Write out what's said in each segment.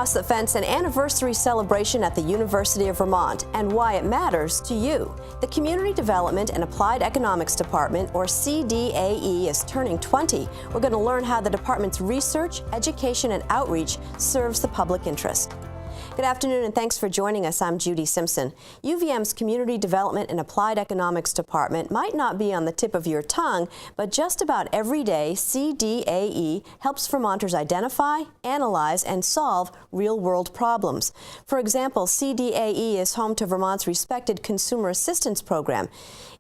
Across the Fence, an anniversary celebration at the University of Vermont and why it matters to you. The Community Development and Applied Economics Department, or CDAE, is turning 20. We're going to learn how the department's research, education, and outreach serves the public interest. Good afternoon and thanks for joining us. I'm Judy Simpson. UVM's Community Development and Applied Economics Department might not be on the tip of your tongue, but just about every day CDAE helps Vermonters identify, analyze, and solve real-world problems. For example, CDAE is home to Vermont's respected Consumer Assistance Program.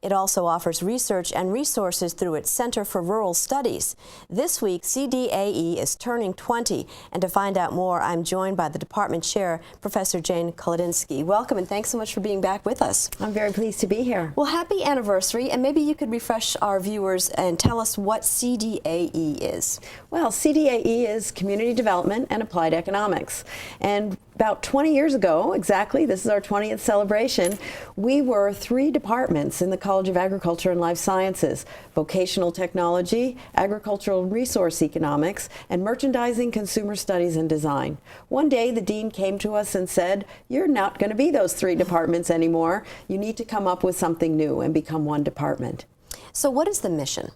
It also offers research and resources through its Center for Rural Studies. This week, CDAE is turning 20, and to find out more, I'm joined by the department chair, Professor Jane Kolodinsky. Welcome, and thanks so much for being back with us. I'm very pleased to be here. Well, happy anniversary, and maybe you could refresh our viewers and tell us what CDAE is. Well, CDAE is Community Development and Applied Economics. And about 20 years ago, exactly, this is our 20th celebration, we were 3 departments in the College of Agriculture and Life Sciences: Vocational Technology, Agricultural Resource Economics, and Merchandising, Consumer Studies, and Design. One day, the dean came to us and said, "You're not going to be those 3 departments anymore. You need to come up with something new and become one department." So what is the mission?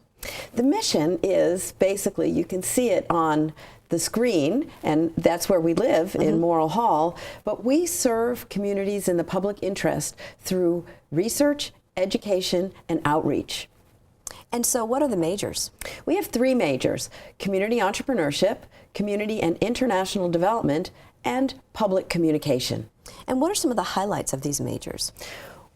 The mission is, basically, you can see it on the screen, and that's where we live, in Morrill Hall, but we serve communities in the public interest through research, education, and outreach. And so what are the majors? We have 3 majors: community entrepreneurship, community and international development, and public communication. And what are some of the highlights of these majors?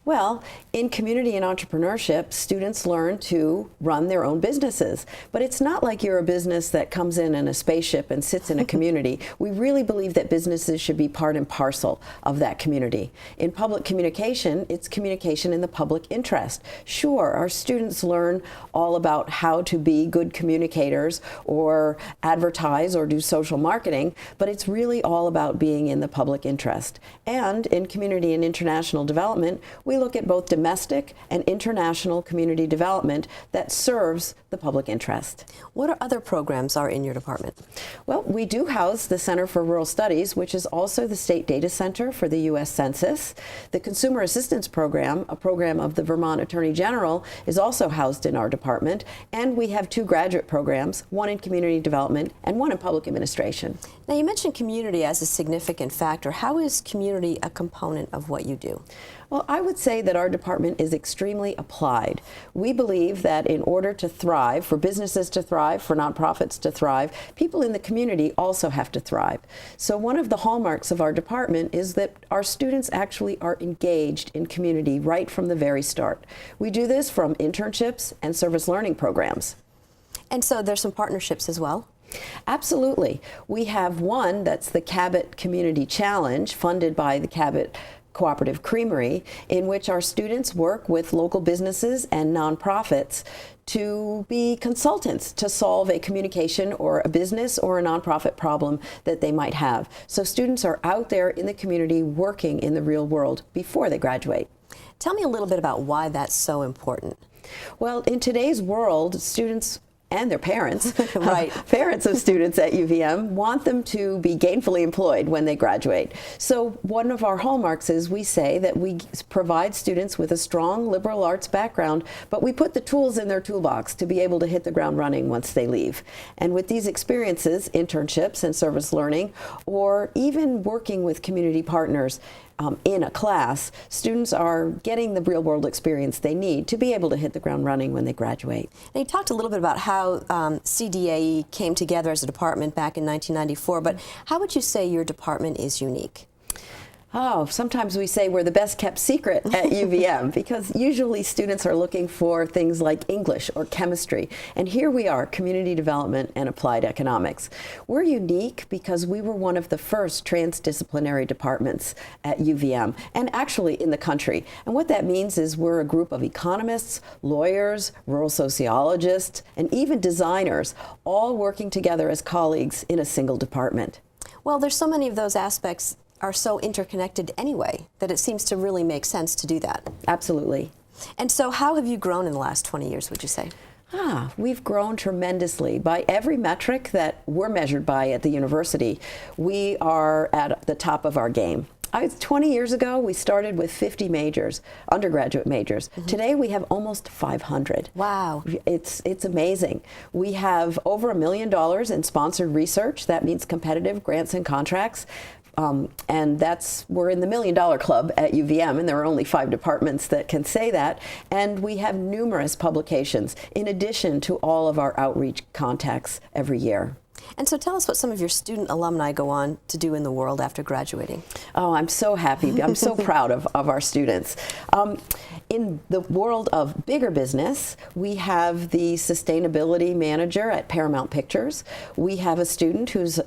Well, in community and entrepreneurship, students learn to run their own businesses. But it's not like you're a business that comes in a spaceship and sits in a community. We really believe that businesses should be part and parcel of that community. In public communication, it's communication in the public interest. Sure, our students learn all about how to be good communicators or advertise or do social marketing, but it's really all about being in the public interest. And in community and international development, we look at both domestic and international community development that serves the public interest. What other programs are in your department? Well, we do house the Center for Rural Studies, which is also the state data center for the U.S. Census. The Consumer Assistance Program, a program of the Vermont Attorney General, is also housed in our department. And we have 2 graduate programs, one in community development and one in public administration. Now, you mentioned community as a significant factor. How is community a component of what you do? Well, I would say that our department is extremely applied. We believe that in order to thrive, for businesses to thrive, for nonprofits to thrive, people in the community also have to thrive. So one of the hallmarks of our department is that our students actually are engaged in community right from the very start. We do this from internships and service learning programs. And so there's some partnerships as well? Absolutely. We have one that's the Cabot Community Challenge, funded by the Cabot Cooperative Creamery, in which our students work with local businesses and nonprofits to be consultants to solve a communication or a business or a nonprofit problem that they might have. So students are out there in the community working in the real world before they graduate. Tell me a little bit about why that's so important. Well, in today's world, students and their parents, right. Parents of students at UVM want them to be gainfully employed when they graduate. So one of our hallmarks is we say that we provide students with a strong liberal arts background, but we put the tools in their toolbox to be able to hit the ground running once they leave. And with these experiences, internships and service learning, or even working with community partners, in a class, students are getting the real world experience they need to be able to hit the ground running when they graduate. Now, you talked a little bit about how CDAE came together as a department back in 1994, but how would you say your department is unique? Oh, sometimes we say we're the best kept secret at UVM because usually students are looking for things like English or chemistry. And here we are, community development and applied economics. We're unique because we were one of the first transdisciplinary departments at UVM and actually in the country. And what that means is we're a group of economists, lawyers, rural sociologists, and even designers all working together as colleagues in a single department. Well, there's so many of those aspects are so interconnected anyway that it seems to really make sense to do that. Absolutely. And so how have you grown in the last 20 years, would you say? We've grown tremendously. By every metric that we're measured by at the university, we are at the top of our game. 20 years ago, we started with 50 majors, undergraduate majors. Today, we have almost 500. Wow. It's amazing. We have over $1 million in sponsored research. That means competitive grants and contracts. And we're in the $1 million club at UVM, and there are only 5 departments that can say that. And we have numerous publications in addition to all of our outreach contacts every year. And so tell us what some of your student alumni go on to do in the world after graduating. Oh, I'm so happy. I'm so proud of our students. In the world of bigger business, we have the sustainability manager at Paramount Pictures. We have a student who's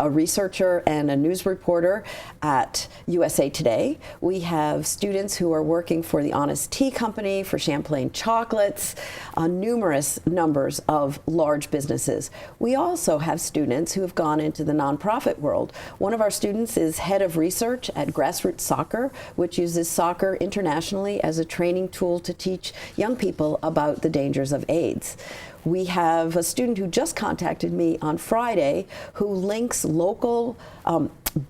a researcher and a news reporter at USA Today. We have students who are working for the Honest Tea Company, for Champlain Chocolates, numerous numbers of large businesses. We also have students who have gone into the nonprofit world. One of our students is head of research at Grassroots Soccer, which uses soccer internationally as a training tool to teach young people about the dangers of AIDS. We have a student who just contacted me on Friday who links local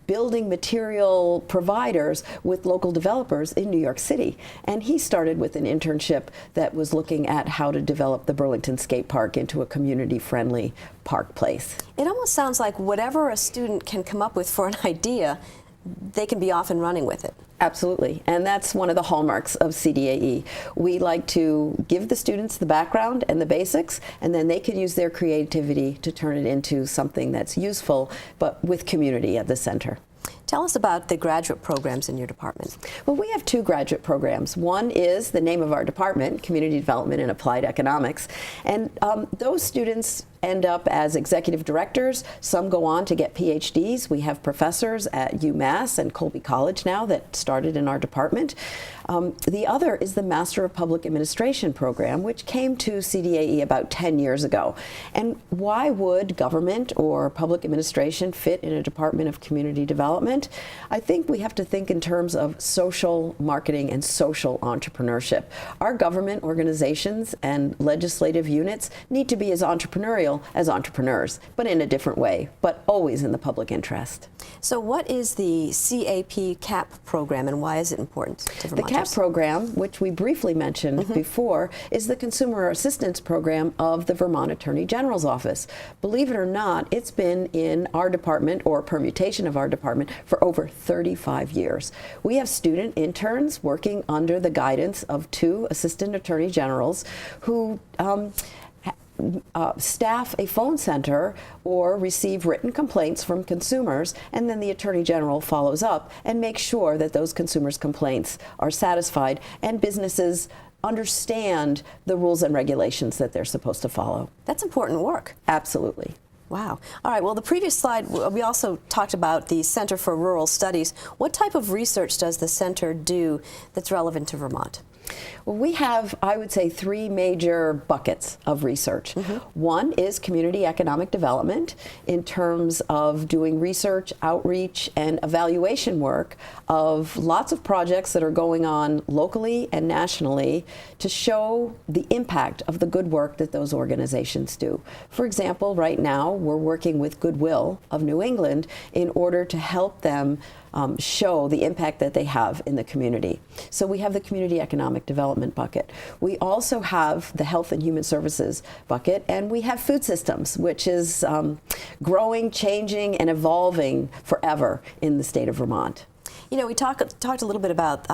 building material providers with local developers in New York City. And he started with an internship that was looking at how to develop the Burlington Skate Park into a community-friendly park place. It almost sounds like whatever a student can come up with for an idea, they can be off and running with it. Absolutely, and that's one of the hallmarks of CDAE. We like to give the students the background and the basics, and then they can use their creativity to turn it into something that's useful, but with community at the center. Tell us about the graduate programs in your department. Well, we have 2 graduate programs. One is the name of our department, Community Development and Applied Economics, and those students end up as executive directors. Some go on to get PhDs. We have professors at UMass and Colby College now that started in our department. The other is the Master of Public Administration program, which came to CDAE about 10 years ago. And why would government or public administration fit in a Department of Community Development? I think we have to think in terms of social marketing and social entrepreneurship. Our government organizations and legislative units need to be as entrepreneurial as entrepreneurs, but in a different way, but always in the public interest. So what is the Caap Cap Program, and why is it important to Vermonters? The CAP program, which we briefly mentioned before, is the consumer assistance program of the Vermont Attorney General's office. Believe it or not, it's been in our department, or permutation of our department, for over 35 years. We have student interns working under the guidance of 2 assistant attorney generals who staff a phone center or receive written complaints from consumers, and then the Attorney General follows up and makes sure that those consumers' complaints are satisfied and businesses understand the rules and regulations that they're supposed to follow. That's important work. Absolutely. Wow. All right, well, the previous slide, we also talked about the Center for Rural Studies. What type of research does the center do that's relevant to Vermont? Well, we have, I would say, 3 major buckets of research. One is community economic development in terms of doing research, outreach, and evaluation work of lots of projects that are going on locally and nationally to show the impact of the good work that those organizations do. For example, right now, we're working with Goodwill of New England in order to help them show the impact that they have in the community. So we have the community economic development bucket. We also have the health and human services bucket, and we have food systems, which is growing, changing, and evolving forever in the state of Vermont. You know, we talked a little bit about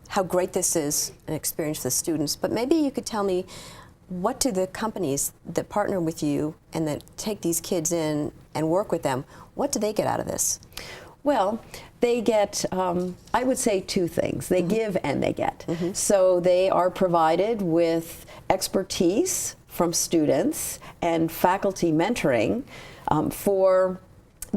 how great this is an experience for the students, but maybe you could tell me, what do the companies that partner with you and that take these kids in and work with them, what do they get out of this? Well, they get, I would say, 2 things. They give and they get. So they are provided with expertise from students and faculty mentoring for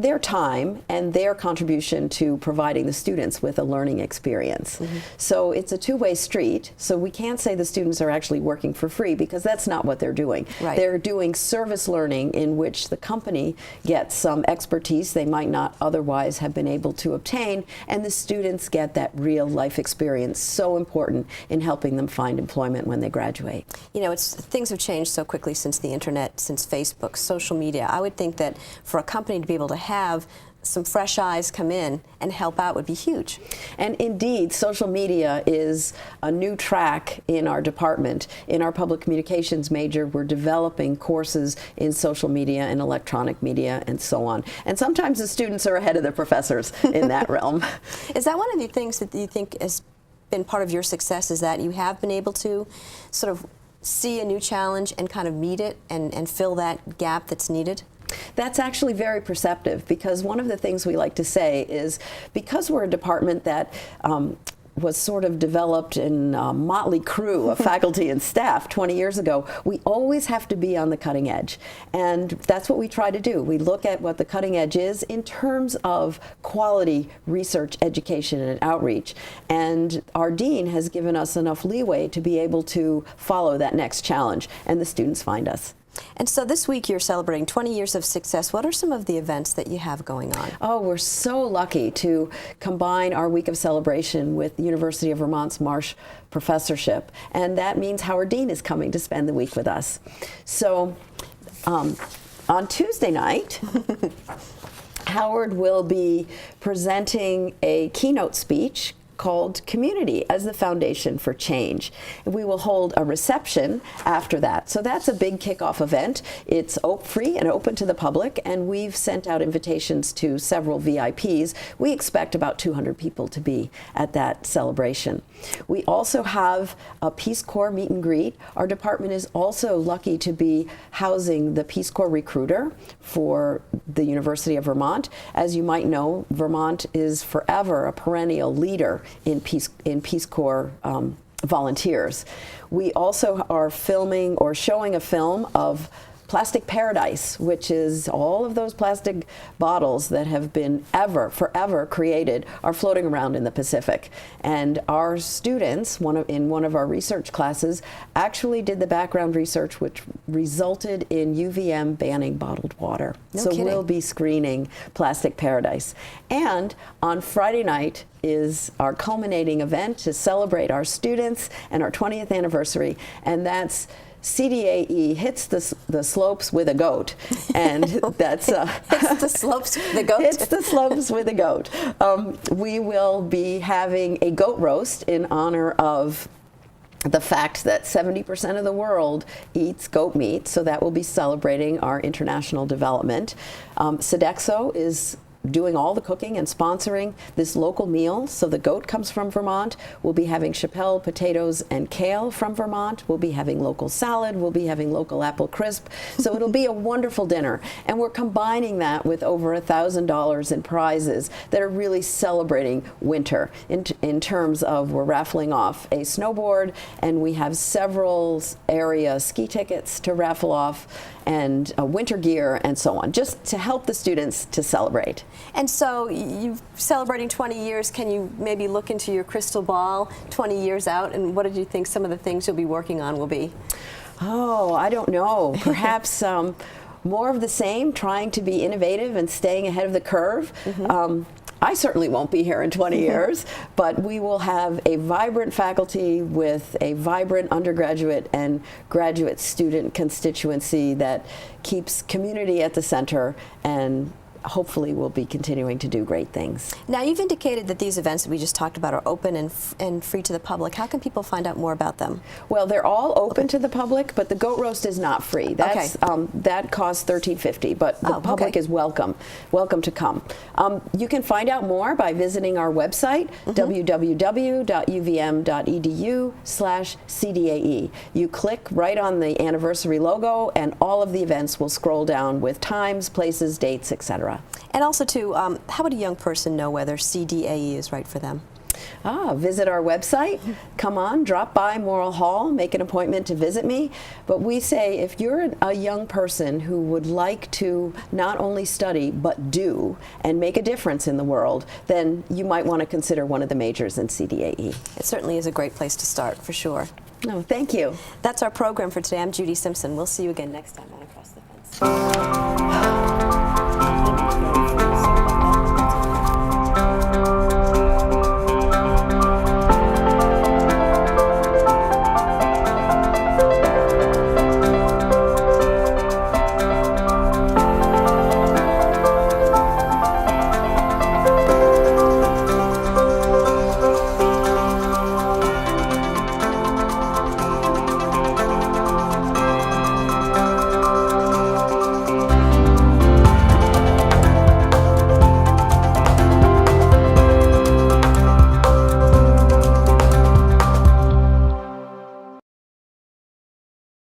their time and their contribution to providing the students with a learning experience. So it's a two-way street, so we can't say the students are actually working for free, because that's not what they're doing. Right. They're doing service learning in which the company gets some expertise they might not otherwise have been able to obtain, and the students get that real life experience, so important in helping them find employment when they graduate. You know, things have changed so quickly since the internet, since Facebook, social media. I would think that for a company to be able to have some fresh eyes come in and help out would be huge. And indeed, social media is a new track in our department. In our public communications major, we're developing courses in social media and electronic media and so on. And sometimes the students are ahead of the professors in that realm. Is that one of the things that you think has been part of your success, is that you have been able to sort of see a new challenge and kind of meet it and fill that gap that's needed? That's actually very perceptive, because one of the things we like to say is, because we're a department that was sort of developed in a motley crew of faculty and staff 20 years ago, we always have to be on the cutting edge. And that's what we try to do. We look at what the cutting edge is in terms of quality research, education, and outreach. And our dean has given us enough leeway to be able to follow that next challenge, and the students find us. And so this week you're celebrating 20 years of success. What are some of the events that you have going on? Oh, we're so lucky to combine our week of celebration with the University of Vermont's Marsh Professorship. And that means Howard Dean is coming to spend the week with us. So on Tuesday night, Howard will be presenting a keynote speech called Community as the Foundation for Change. And we will hold a reception after that. So that's a big kickoff event. It's free and open to the public, and we've sent out invitations to several VIPs. We expect about 200 people to be at that celebration. We also have a Peace Corps meet and greet. Our department is also lucky to be housing the Peace Corps recruiter for the University of Vermont. As you might know, Vermont is forever a perennial leader in Peace Corps volunteers. We also are filming or showing a film of Plastic Paradise, which is all of those plastic bottles that have been forever created are floating around in the Pacific. And our students, in one of our research classes, actually did the background research which resulted in UVM banning bottled water. No so kidding. We'll be screening Plastic Paradise. And on Friday night is our culminating event to celebrate our students and our 20th anniversary, and that's CDAE hits the slopes with a goat, and that's Hits the slopes with a goat. hits the slopes with a goat. We will be having a goat roast in honor of the fact that 70% of the world eats goat meat, so that will be celebrating our international development. Sodexo is doing all the cooking and sponsoring this local meal. So the goat comes from Vermont. We'll be having Chappelle potatoes and kale from Vermont. We'll be having local salad. We'll be having local apple crisp. So it'll be a wonderful dinner. And we're combining that with over $1,000 in prizes that are really celebrating winter in terms of, we're raffling off a snowboard, and we have several area ski tickets to raffle off, and winter gear and so on, just to help the students to celebrate. And so you're celebrating 20 years. Can you maybe look into your crystal ball 20 years out, and what did you think some of the things you'll be working on will be? Oh, I don't know. Perhaps more of the same, trying to be innovative and staying ahead of the curve. I certainly won't be here in 20 years, but we will have a vibrant faculty with a vibrant undergraduate and graduate student constituency that keeps community at the center, and hopefully we'll be continuing to do great things. Now, you've indicated that these events that we just talked about are open and free to the public. How can people find out more about them? Well, they're all open to the public, but the goat roast is not free. That's, that costs $13.50, but the public is welcome to come. You can find out more by visiting our website, www.uvm.edu/CDAE. You click right on the anniversary logo, and all of the events will scroll down with times, places, dates, etc. And also, too, how would a young person know whether CDAE is right for them? Visit our website. Come on, drop by Morrill Hall, make an appointment to visit me. But we say if you're a young person who would like to not only study but do and make a difference in the world, then you might want to consider one of the majors in CDAE. It certainly is a great place to start, for sure. No, thank you. That's our program for today. I'm Judy Simpson. We'll see you again next time on Across the Fence.